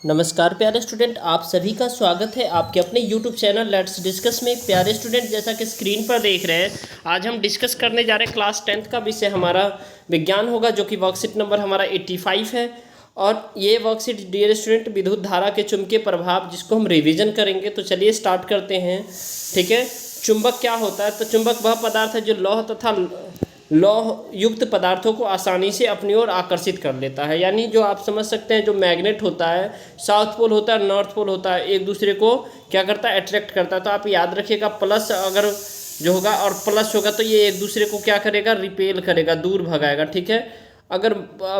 नमस्कार प्यारे स्टूडेंट, आप सभी का स्वागत है आपके अपने YouTube चैनल लेट्स डिस्कस में। प्यारे स्टूडेंट, जैसा कि स्क्रीन पर देख रहे हैं, आज हम डिस्कस करने जा रहे हैं क्लास 10th का विषय हमारा विज्ञान होगा, जो कि वर्कशीट नंबर हमारा 85 है। और ये वर्कशीट डियर स्टूडेंट विद्युत धारा के चुंबकीय प्रभाव, जिसको हम रिविजन करेंगे। तो चलिए स्टार्ट करते हैं। ठीक है, चुंबक क्या होता है? तो चुंबक वह पदार्थ है जो लौह तथा लौह युक्त पदार्थों को आसानी से अपनी ओर आकर्षित कर लेता है। यानी जो आप समझ सकते हैं, जो मैग्नेट होता है, साउथ पोल होता है, नॉर्थ पोल होता है, एक दूसरे को क्या करता है? अट्रैक्ट करता है। तो आप याद रखिएगा, प्लस अगर जो होगा और प्लस होगा तो ये एक दूसरे को क्या करेगा? रिपेल करेगा, दूर भगाएगा। ठीक है, अगर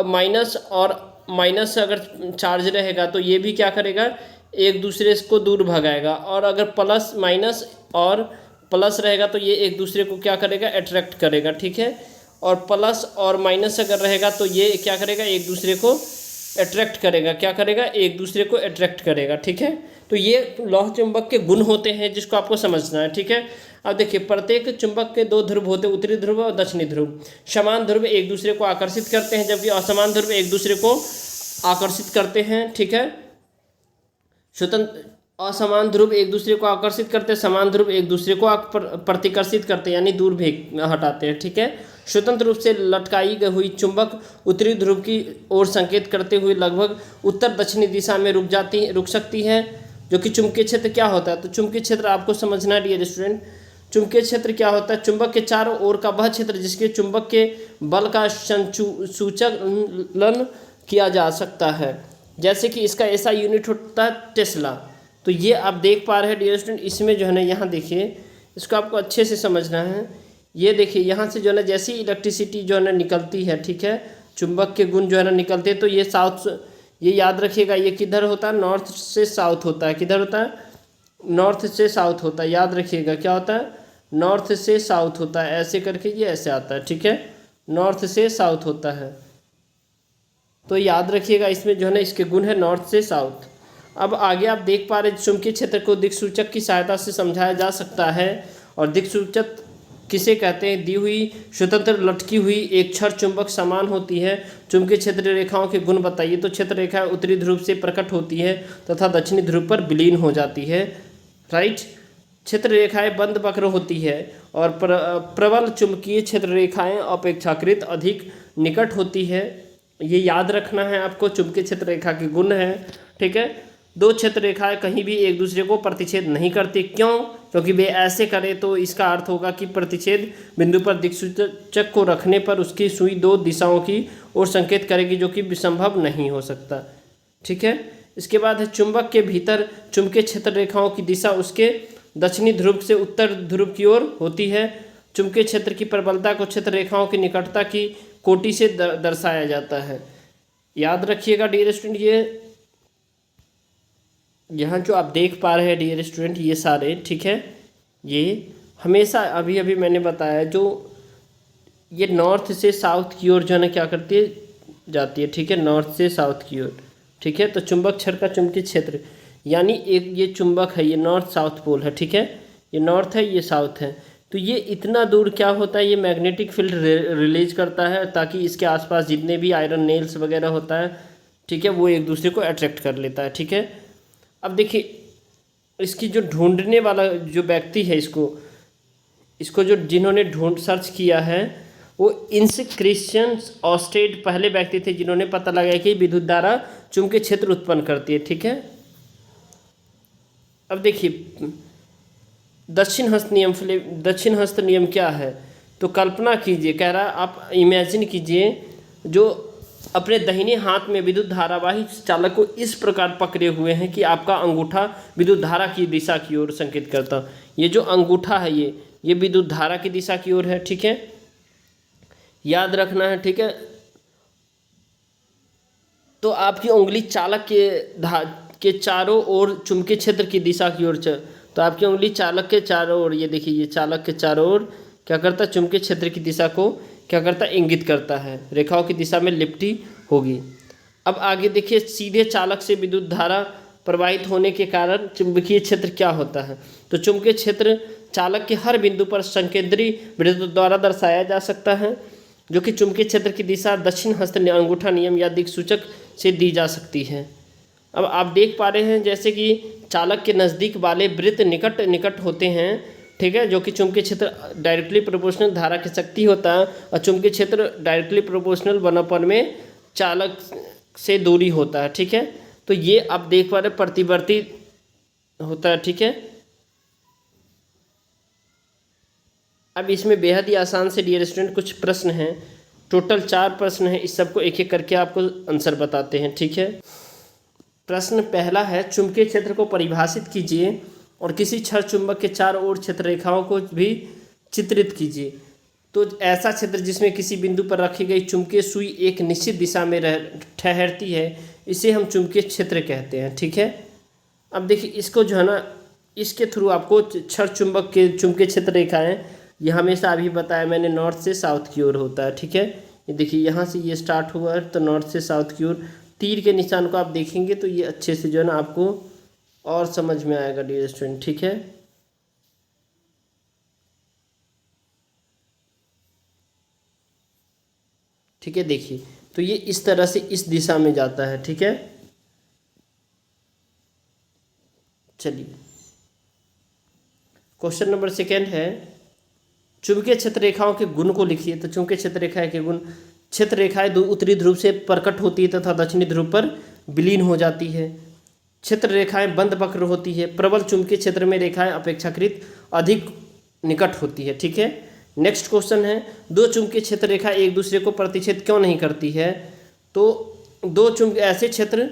माइनस और माइनस अगर चार्ज रहेगा तो ये भी क्या करेगा? एक दूसरे को दूर भगाएगा। और अगर प्लस माइनस और प्लस रहेगा तो ये एक दूसरे को क्या करेगा? अट्रैक्ट करेगा। ठीक है, और प्लस और माइनस अगर रहेगा तो ये क्या करेगा? एक दूसरे को अट्रैक्ट करेगा। क्या करेगा? एक दूसरे को अट्रैक्ट करेगा। ठीक है, तो ये लौह चुंबक के गुण होते हैं, जिसको आपको समझना है। ठीक है, अब देखिए, प्रत्येक चुंबक के दो ध्रुव होते हैं, उत्तरी ध्रुव और दक्षिणी ध्रुव। समान ध्रुव एक दूसरे को आकर्षित करते हैं, जबकि असमान ध्रुव एक दूसरे को आकर्षित करते हैं। ठीक है, स्वतंत्र असमान ध्रुव एक दूसरे को आकर्षित करते हैं, समान ध्रुव एक दूसरे को प्रतिकर्षित करते हैं, यानी दूर भेज हटाते हैं। ठीक है, स्वतंत्र रूप से लटकाई गई हुई चुंबक उत्तरी ध्रुव की ओर संकेत करते हुए लगभग उत्तर दक्षिणी दिशा में रुक सकती है। जो कि चुंबकीय क्षेत्र क्या होता है? तो चुंबकीय क्षेत्र आपको समझना है डियर स्टूडेंट। चुंबकीय क्षेत्र क्या होता है? चुंबक के चारों ओर का वह क्षेत्र जिसके चुंबक के बल का सूचलन किया जा सकता है। जैसे कि इसका ऐसा यूनिट होता है टेस्ला। तो ये आप देख पा रहे हैं डियर स्टूडेंट, इसमें जो है ना, यहाँ देखिए, इसको आपको अच्छे से समझना है। ये देखिए, यहाँ से जो है ना, जैसी इलेक्ट्रिसिटी जो है ना निकलती है, ठीक है, चुंबक के गुण जो है ना निकलते हैं, तो ये साउथ, ये याद रखिएगा, ये किधर होता है? नॉर्थ से साउथ होता है। किधर होता है? नॉर्थ से साउथ होता है। याद रखिएगा, क्या होता है? नॉर्थ से साउथ होता है। ऐसे करके ये ऐसे आता है। ठीक है, नॉर्थ से साउथ होता है। तो याद रखिएगा, इसमें जो है ना, इसके गुण है नॉर्थ से साउथ। अब आगे आप देख पा रहे हैं, चुंबकीय क्षेत्र को दिक्सूचक की सहायता से समझाया जा सकता है। और दिक्सूचक किसे कहते हैं? दी हुई स्वतंत्र लटकी हुई एक क्षण चुंबक समान होती है। चुंबकीय क्षेत्र रेखाओं के गुण बताइए। तो क्षेत्र रेखाएं उत्तरी ध्रुव से प्रकट होती है तथा दक्षिणी ध्रुव पर विलीन हो जाती है। राइट, क्षेत्र रेखाएं बंद वक्र होती है और प्रबल चुंबकीय क्षेत्र रेखाएं अपेक्षाकृत अधिक निकट होती है। ये याद रखना है आपको, चुंबकीय क्षेत्र रेखा के गुण है। ठीक है, दो क्षेत्र रेखाएं कहीं भी एक दूसरे को प्रतिच्छेद नहीं करती। क्यों? क्योंकि वे ऐसे करें तो इसका अर्थ होगा कि प्रतिच्छेद बिंदु पर दिक्सूचक को रखने पर उसकी सुई दो दिशाओं की ओर संकेत करेगी, जो कि संभव नहीं हो सकता। ठीक है, इसके बाद है चुंबक के भीतर चुंबकीय क्षेत्र रेखाओं की दिशा उसके दक्षिणी ध्रुव से उत्तर ध्रुव की ओर होती है। चुंबकीय क्षेत्र की प्रबलता को क्षेत्र रेखाओं की निकटता की कोटि से दर्शाया जाता है। याद रखिएगा डियर स्टूडेंट, ये यहाँ जो आप देख पा रहे हैं डियर स्टूडेंट, ये सारे, ठीक है, ये हमेशा अभी अभी मैंने बताया, जो ये नॉर्थ से साउथ की ओर जो है ना क्या करती है? जाती है। ठीक है, नॉर्थ से साउथ की ओर। ठीक है, तो चुंबक क्षण का चुंबकीय क्षेत्र, यानी एक ये चुंबक है, ये नॉर्थ साउथ पोल है। ठीक है, ये नॉर्थ है, ये साउथ है। तो ये इतना दूर क्या होता है? ये मैग्नेटिक फील्ड रिलीज करता है, ताकि इसके आसपास जितने भी आयरन नेल्स वगैरह होता है, ठीक है, वो एक दूसरे को अट्रैक्ट कर लेता है। ठीक है, अब देखिए, इसकी जो ढूंढने वाला जो व्यक्ति है, इसको जो जिन्होंने सर्च किया है, वो इंस क्रिश्चियन ऑस्टेड पहले व्यक्ति थे जिन्होंने पता लगाया कि विद्युत धारा चुंबकीय क्षेत्र उत्पन्न करती है। ठीक है, अब देखिए, दक्षिण हस्त नियम क्या है? तो कल्पना कीजिए, कह रहा है आप इमेजिन कीजिए, जो अपने दाहिने हाथ में विद्युत धारावाही चालक को इस प्रकार पकड़े हुए हैं कि आपका अंगूठा विद्युत धारा की दिशा की ओर संकेत करता। ये जो अंगूठा है, ये विद्युत धारा की दिशा की ओर है। ठीक है, याद रखना है। ठीक है, तो आपकी उंगली चालक के चारों ओर चुंबकीय क्षेत्र की दिशा की ओर, तो आपकी उंगली चालक के चारों ओर, ये देखिए, ये चालक के चारों ओर क्या करता है? चुंबकीय क्षेत्र की दिशा को क्या करता है? इंगित करता है। रेखाओं की दिशा में लिपटी होगी। अब आगे देखिए, सीधे चालक से विद्युत धारा प्रवाहित होने के कारण चुंबकीय क्षेत्र क्या होता है? तो चुंबकीय क्षेत्र चालक के हर बिंदु पर संकेंद्री विद्युत द्वारा दर्शाया जा सकता है, जो कि चुंबकीय क्षेत्र की दिशा दक्षिण हस्त अंगूठा नियम या दिक्सूचक से दी जा सकती है। अब आप देख पा रहे हैं जैसे कि चालक के नज़दीक वाले वृत्त निकट निकट होते हैं, ठीक है, जो कि चुंबकीय क्षेत्र डायरेक्टली प्रोपोर्शनल धारा की शक्ति होता है और चुंबकीय क्षेत्र डायरेक्टली प्रोपोर्शनल 1/n में चालक से दूरी होता है, ठीक है। तो ये आप देख पा रहे प्रतिवर्ती होता है, ठीक है। अब इसमें बेहद ही आसान से डियर स्टूडेंट कुछ प्रश्न हैं, टोटल 4 प्रश्न हैं, इस सबको एक एक करके आपको आंसर बताते हैं, ठीक है। प्रश्न पहला है, चुंबकीय क्षेत्र को परिभाषित कीजिए और किसी क्षण चुंबक के चारों ओर क्षेत्र रेखाओं को भी चित्रित कीजिए। तो ऐसा क्षेत्र जिसमें किसी बिंदु पर रखी गई चुंबकीय सुई एक निश्चित दिशा में ठहरती है, इसे हम चुंबकीय क्षेत्र कहते हैं, ठीक है। अब देखिए इसको जो है ना, इसके थ्रू आपको क्षण चुंबक के चुंबकीय क्षेत्र रेखाएं, ये हमेशा अभी बताया मैंने, नॉर्थ से साउथ की ओर होता है, ठीक है। ये देखिए यहाँ से ये स्टार्ट हुआ है तो नॉर्थ से साउथ की ओर, तीर के निशान को आप देखेंगे तो ये अच्छे से जो है ना आपको और समझ में आएगा डियर स्टूडेंट, ठीक है। ठीक है, देखिए तो ये इस तरह से इस दिशा में जाता है, ठीक है। चलिए क्वेश्चन नंबर 2 है, चुंबकीय क्षेत्र रेखाओं के गुण को लिखिए। तो चुंबकीय क्षेत्र रेखाएं के गुण, क्षेत्र रेखाएं उत्तरी ध्रुव से प्रकट होती है तथा दक्षिणी ध्रुव पर विलीन हो जाती है। क्षेत्र रेखाएं बंद वक्र होती है। प्रबल चुंबकीय क्षेत्र में रेखाएं अपेक्षाकृत अधिक निकट होती है, ठीक है। नेक्स्ट क्वेश्चन है, दो चुंबकीय क्षेत्र रेखा एक दूसरे को प्रतिच्छेद क्यों नहीं करती है। तो दो ऐसे क्षेत्र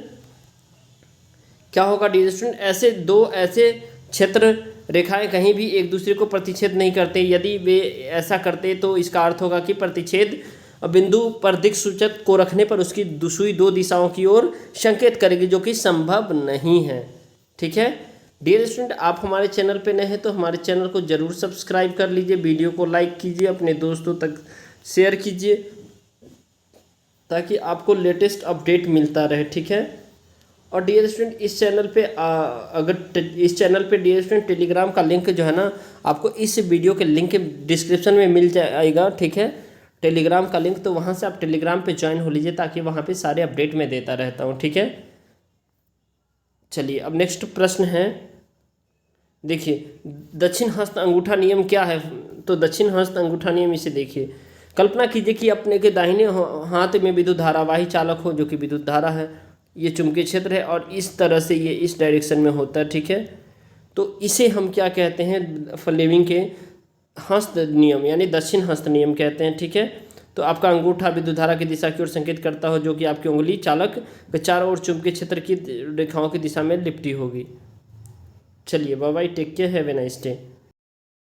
क्या होगा डियर स्टूडेंट, ऐसे क्षेत्र रेखाएं कहीं भी एक दूसरे को प्रतिच्छेद नहीं करते। यदि वे ऐसा करते तो इसका अर्थ होगा कि प्रतिच्छेद बिंदु पर दिक्सूचक को रखने पर उसकी सुई 2 दिशाओं की ओर संकेत करेगी, जो कि संभव नहीं है, ठीक है। डियर स्टूडेंट, आप हमारे चैनल पे नए हैं तो हमारे चैनल को ज़रूर सब्सक्राइब कर लीजिए, वीडियो को लाइक कीजिए, अपने दोस्तों तक शेयर कीजिए ताकि आपको लेटेस्ट अपडेट मिलता रहे, ठीक है। और डियर स्टूडेंट इस चैनल पे इस चैनल पे डियर स्टूडेंट टेलीग्राम का लिंक जो है ना आपको इस वीडियो के लिंक के डिस्क्रिप्शन में मिल जाएगा, ठीक है, टेलीग्राम का लिंक। तो वहाँ से आप टेलीग्राम पे ज्वाइन हो लीजिए ताकि वहाँ पे सारे अपडेट मैं देता रहता हूँ, ठीक है। चलिए अब नेक्स्ट प्रश्न है, देखिए दक्षिण हस्त अंगूठा नियम क्या है। तो दक्षिण हस्त अंगूठा नियम, इसे देखिए, कल्पना कीजिए कि अपने के दाहिने हाथ में विद्युत धारावाही चालक हो जो कि विद्युत धारा है, ये चुंबकीय क्षेत्र है और इस तरह से ये इस डायरेक्शन में होता है, ठीक है। तो इसे हम क्या कहते हैं, फ्लेमिंग के हस्त नियम यानी दक्षिण हस्त नियम कहते हैं, ठीक है। तो आपका अंगूठा विद्युत धारा की दिशा की ओर संकेत करता हो, जो कि आपकी उंगली चालक के चारों ओर चुंबकीय क्षेत्र की रेखाओं की दिशा में लिपटी होगी। चलिए bye bye, take care, have a nice day.